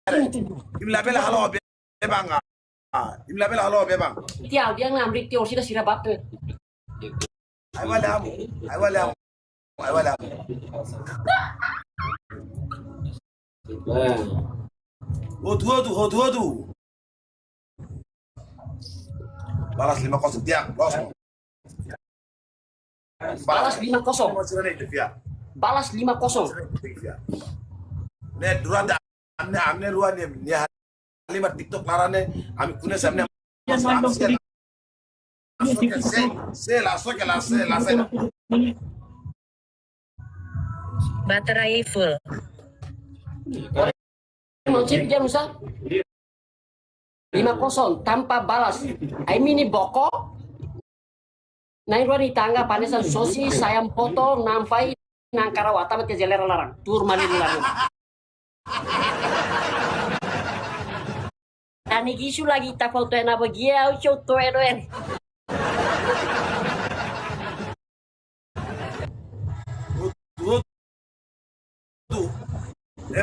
Imla bela halo bebanga. Imla bela halo bebang. Ti albiang na amrik ti orsida sira batte. Ay wala mo. Ay wala mo. Ay wala mo. Hodu. Balas 5-0 tiang, los. Balas 5-0. Balas 5-0. Ne duranda amne ruan ne lima TikTok larane am kune samne la Baterai full. Mancip dia Musa 5-0 tanpa balas. Ai mini boko. Nairwa di tangga panesan sosi sayam potong nampai nang karawata mati jelera larang. Tur mani larang. Tani gisu lagi tak foto na bagia au show to eroen.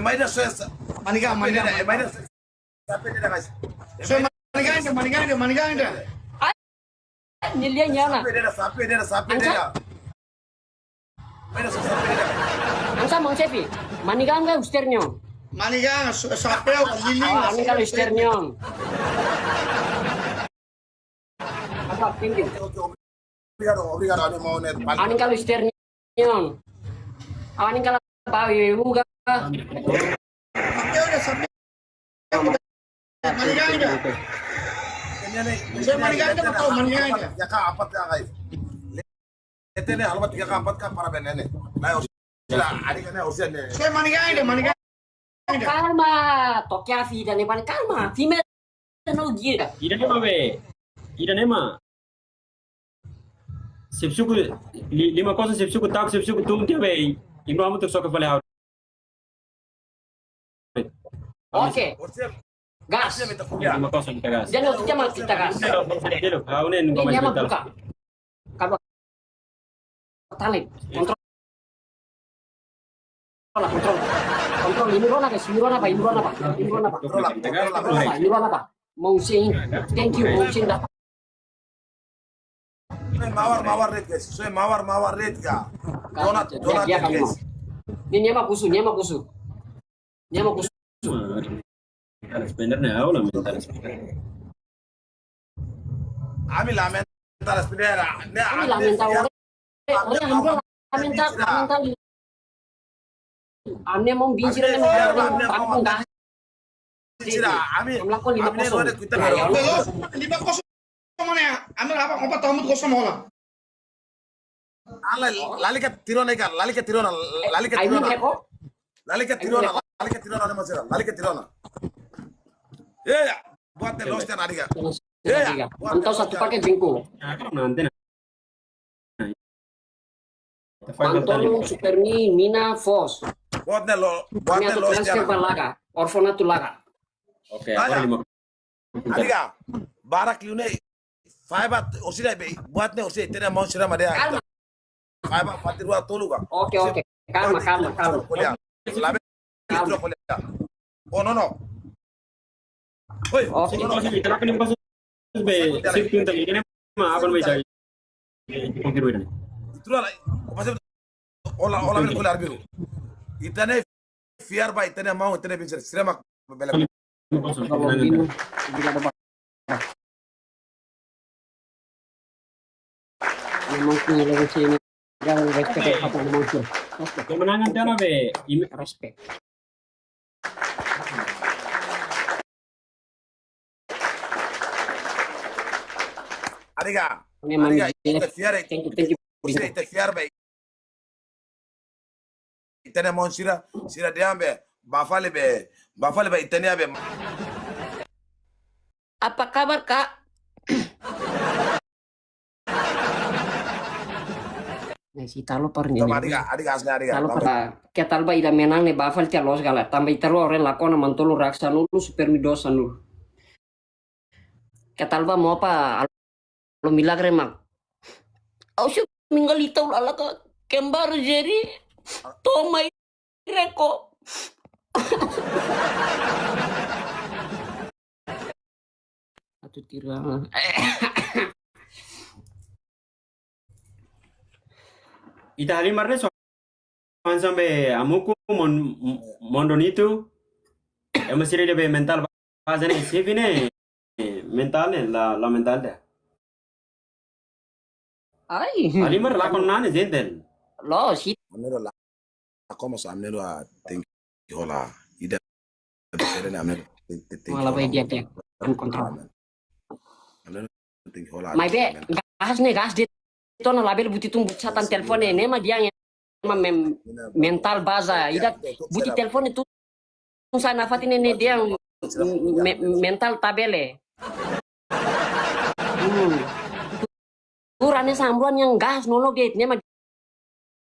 Maida sesa maniga sape dia guys so maniga Nilia nyana. sape dia Maida sape dia Angsa mang sepi. Manigang ga usternyo. Manigang sape o liling. Ani kalau usternyo. Apa pinggir? obrigado ani mau net Ani kalau usternyo. Ani kalau bawi uga. Sape manigang ida. ya ka apat ya guys etene halmat 3 ka 4 ka para benene na sila ari kana usia ne So manigang ida. Calma, toque a vida, né? Calma, fime no gira. Ida nema be. Ida nema. Sipsuku 5-0 sipsuku tak sipsuku tum dia be. Imro amu tuk soka pale haur. Oke, gas. 5-0 kita gas. Jangan kita mal kita gas. Delo, haune nunggu Ini mas apa betal. buka? Kalau tarik, kontrol. Kontrol ini rona guys, ini rona apa? Mau sing, thank you, mau sing dah. mawar red guys so mawar red ga donat Dia kali mau. guys Ini apa kusu? Mental sebenarnya aku lah mental sebenarnya. ami la mental spidera ne Ini lah mental mental. Amne mau bincir ne mau dah. sira ami Melakukan 5-0. kita Belos 5-0 mana? Ambil apa? Ngapa tamu kosong mola? lalika tirona Ai mi keko? lalika tirona ya buat de los tenadiga Antau satu pakai jengkol. Nanti nah. Pantolo Supermi Mina Fos. buat de Kami atau los transfer balaga. Orfanato laga. Oke, aku 5. adiga barak liune faiba osira be buat ne osira tena mau sira made Calma. faiba patirwa toluga Oke. Calma. labe tro kolia oh no oi Oke. Kita akan nimpa be sip pintar ini mah apa bisa. Mungkin beda. tro la pase ola be kolar biru itane fiar ba itane mau itane bin sira mak bela Kalau minum bila ada bak. Memang punya lagi sini. Jangan respect apa muncul. Kemenangan tiada be. Respect. adiga Memang ite fiar thank you. osira ite fiar ba itane mau sira diambe bafale ba itane abe Apa kabar Kak? Nah, si talo par ni. adiga asli adiga Talo para que talba ida menang ne bafal tia los gala. Tamba italo ore lakona mantolo raksa nulu supermi dosa nulu. Que talba mo pa lo milagre mak. Au si minggalita ulala ka kembar jeri. Toma reko. Satu tirangan. Ita halimarne so sampai amuku mondon itu ya masih ada mental bahasanya sih ini mentalnya la mental deh. Ay. Halimar lakon nane zentel. Lo, si Amnero la como sa amnero a think hola ida serene amnero malah bay dia. Kontrol. amnero think hola Mai be, gas di tono label buti tung satan telepon ne ma dia ma mental baza. Ida buti telepon itu sa nafati ne dia mental tabele. Urane sambuan yang gas nono gate ne ma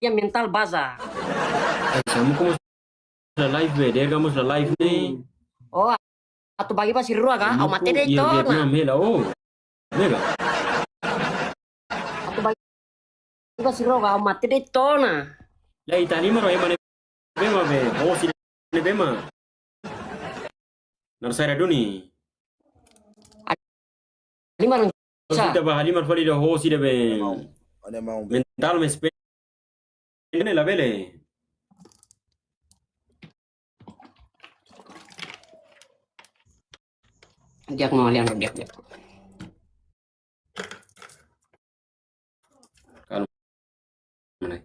dia mental baza. Kamu sudah live be, dia kamu sudah live nih. Oh, atau bagi pas siru aga, au mate deh Iya to. Vietnam hela oh. Mega. Atau bagi pas siru aga, au mate deh to na. Ya itali maro emane bema be, oh si bema. Narsara duni. Lima orang Kita sa. bah halimar fali dah oh si be. ane mau Mental me spe. Ini la bele. Dia mau lihat dia. Kalau mana?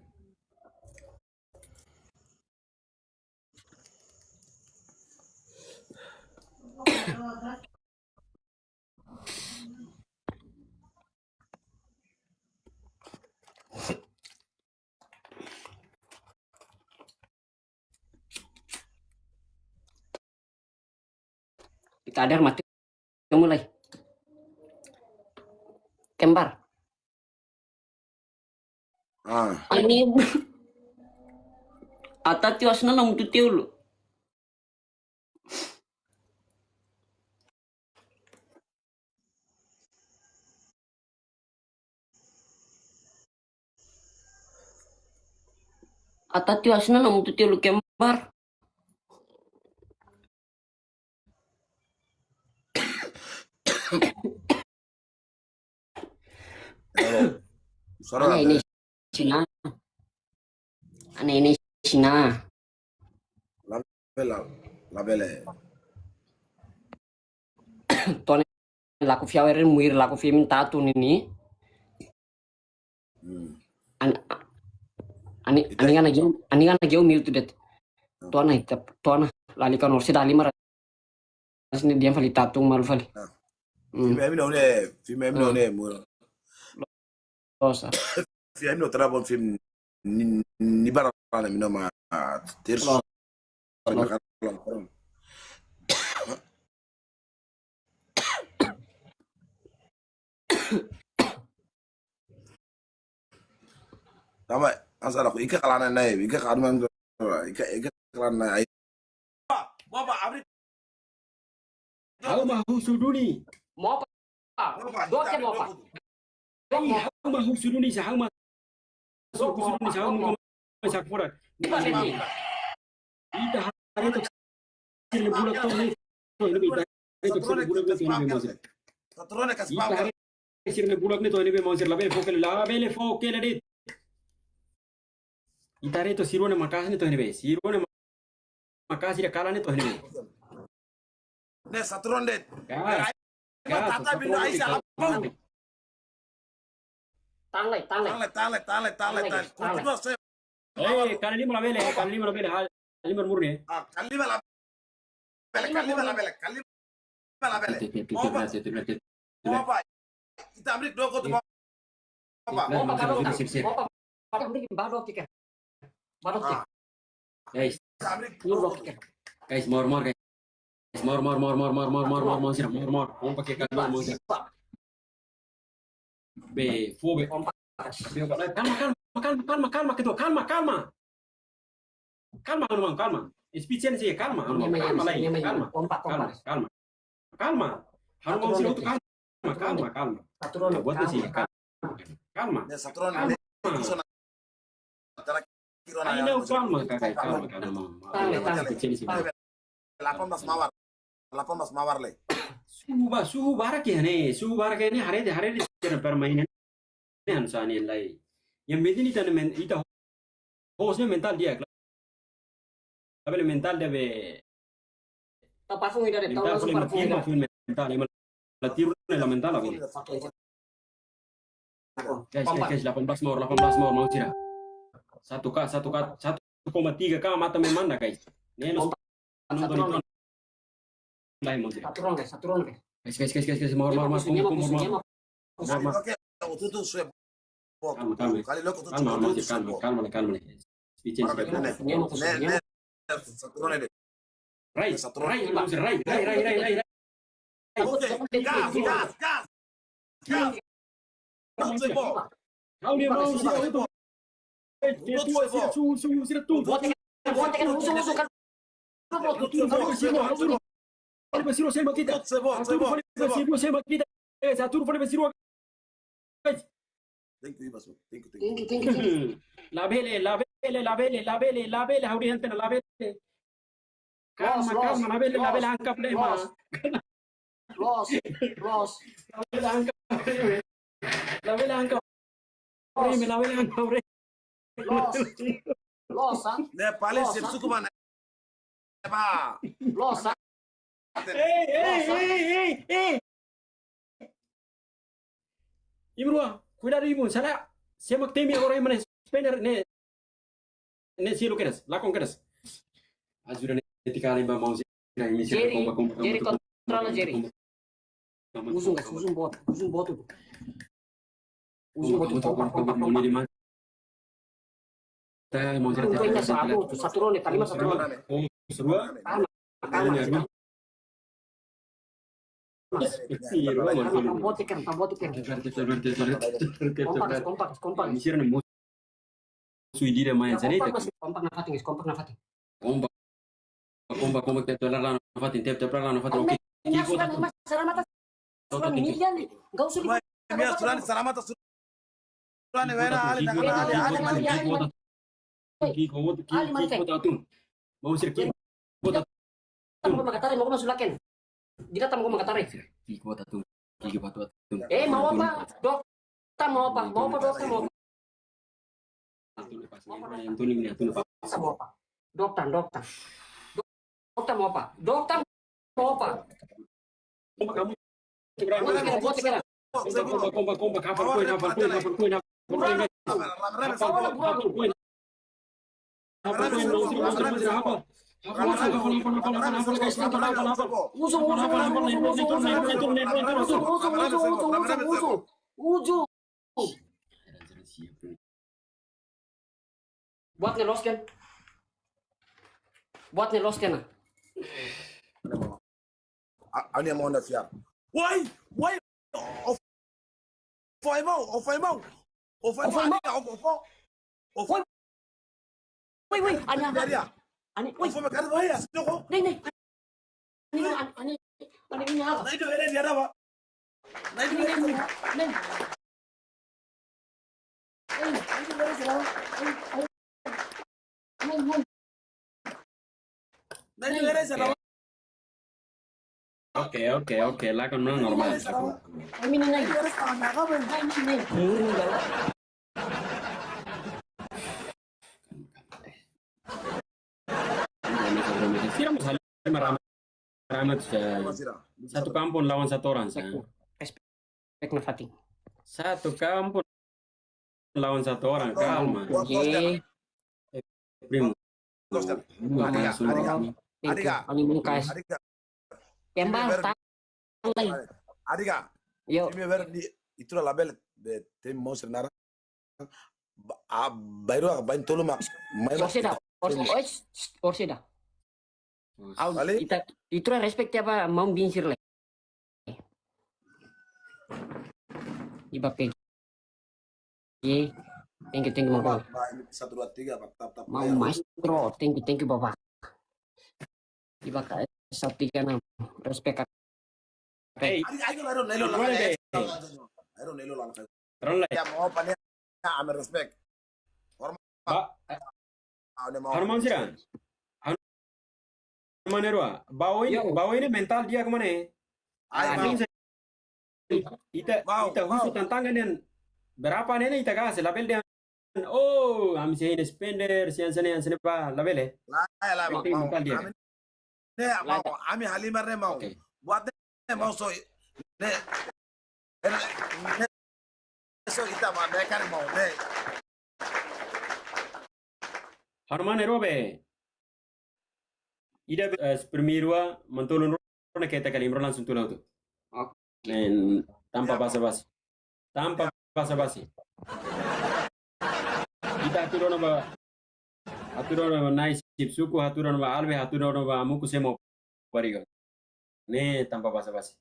Kita ada mati mulai. Kembar. Ini atati wasna na mutu teulu. Atati wasna na mutu teulu kembar. Sarah Aneh ini Cina. Aneh ini Cina. la bele Tone laku fiawerin muir laku fiamin tatu ini. Ani kan lagi mil tu det. Tuana lali kan orsi dali mar. Asni dia fali tatu malu fali. film emino ne mo Dosa. film emino trabo film ni bara na mino ma terso Tama, asal aku ika kalana nae, ika kalana ika kalana ai. Baba, abri. Hau mahu suduni. Mau apa? Dua ke mau apa? Hau mahu suduni sahau ma. Suduni sahau mu masak pura. Tiba sini. Ita hari tu sirle bulat tu ni. Ini ita hari tu sirle bulat tu ni mau sir. Tatrone kas Ita hari sirle bulat ni tu ni mau sir labe fokel dit. Ita hari tu sirone makas ni tu ni be. Sirone makas dia kalah ni tu ni be. Ne satron det. Gas. Tata binda ai sa lapau. Tanglay. Continua se. Kali lima la bele, lima murni. Kalima la bele. Baba, kita ambil dua kau tu baba. Baru kita. Guys, Kita ambil guys, more guys. More sir, more. Om pakai kalma more sir. Be, fobe. Calma gitu, calma. Calma. Speech-nya sih, calma. Calma. Harus sih itu calma. Buat sih, calma. ne satron ne. I know calma, calma. 18 mawar le. suhu barak ya nih, suhu barak ini hari di permainan ini ansani lai. Yang penting itu hostnya mental dia, tapi mental dia be Tahu parfum ida deh, tahu mental langsung paling parfum mati ida. parfum mental, yang latih la mental apa ini? Guys, 18 mau sih. 1,3K mata memang guys. Ini lo nonton itu lain mau sih. Satu ron guys. Guys, mau Musuhnya mau. Oke, itu sudah. Kali lo kutu Calma. Speech para bene. Ne saturone de. Rai. Gas. Não sei bom. Kau dia mau sih itu. Suhu sih tuh. Buat kan musuh kan. Fale Basiro sembra kita. Basiro sembra kita. Satu fale Basiro. Thank you, Basu. Thank you. Thank you. La bele. Hauri hentena la bele. Calma, la bele angka plema. Los. La bele angka. Los, ah. Ne pale se suku mana. Ba. Los, ah. Hey. Imrua, cuidado ibu, sana. Siapa temi orang yang mana spender ne si lo quieres, la con quieres. Azura ne tika limba mau sih. Jerry kontrol Jerry. Usung bot itu. Kompak. Mau satu ron ya, kalimat satu ron. Semua. Pambotikan. Kompak. Misir ne mau suidi de main sana itu. Kompak nafating. Kompak tetelar nafatin, oke. Enggak usah. Mia Sulani selamat Sulani wena ali tangan ali. Mau sir ki Mau makatare mau masuk laken. Dia tamu mau makatare. Mau apa? Dokter mau apa? Dokter mau apa? Dokter mau apa? Kamu kompak hafal koin. Uju. Buat neloskan. Ani mau na siap. Why? Foi mau. Woi, ani. Woi, foi mercado vai assim, não? Nih. Ani ini apa? Nah itu dia ada, Pak. Nah itu dia. Nih. Nah itu dia sana. Oke, lah kan normal. Ini nih. Siram ramai satu kampung lawan satu orang. Respect nafating. Satu kampung lawan satu orang, kalma. Primo. Adiga. Tembak tangan. Adiga. Yo. Kimi ver di itu la label de tem monster nara. Bayro bain tolu mak. Orseda. Vale. Itu respect apa mau binsir le. Ibape. Thank you Bapak. 1 2 3 tap. Mau maestro, thank you Bapak. Ibape 136 respect. Hey, I don't know. terus Ya mau panen amer respect. Harman siran. Harman erwa. Bawa ini mental dia kemana? Ay, Ah, mau. ita husu tantangan yang berapa nenek ita kasih label dia. Oh, kami sih spender sian sene pa label eh. La, mau. Penting mental dia. Ami, ne, mau. Ami Halimar ne mau. Oke. Buat ne mau so. Ne, so kita mau ne kan mau ne. Harman erobe. Ida primirua mantulun rona kita kali langsung tulau tu. Oke. Men tanpa basa-basi. Tanpa basa-basi. Ita aturona ba nice chip suku aturona ba albe aturona ba muku semo pariga. Ne tanpa basa-basi.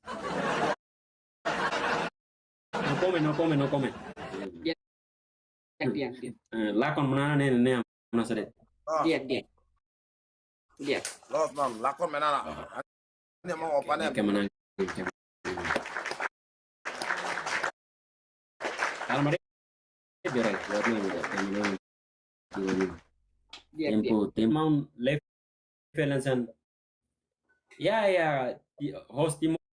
No come. Dia. Lakon mana ne mana sare. Oh, Dia. los non, la con menana. Ne mau apa ne? Ke mana? Almari biar Dia. tempo levelansan ya host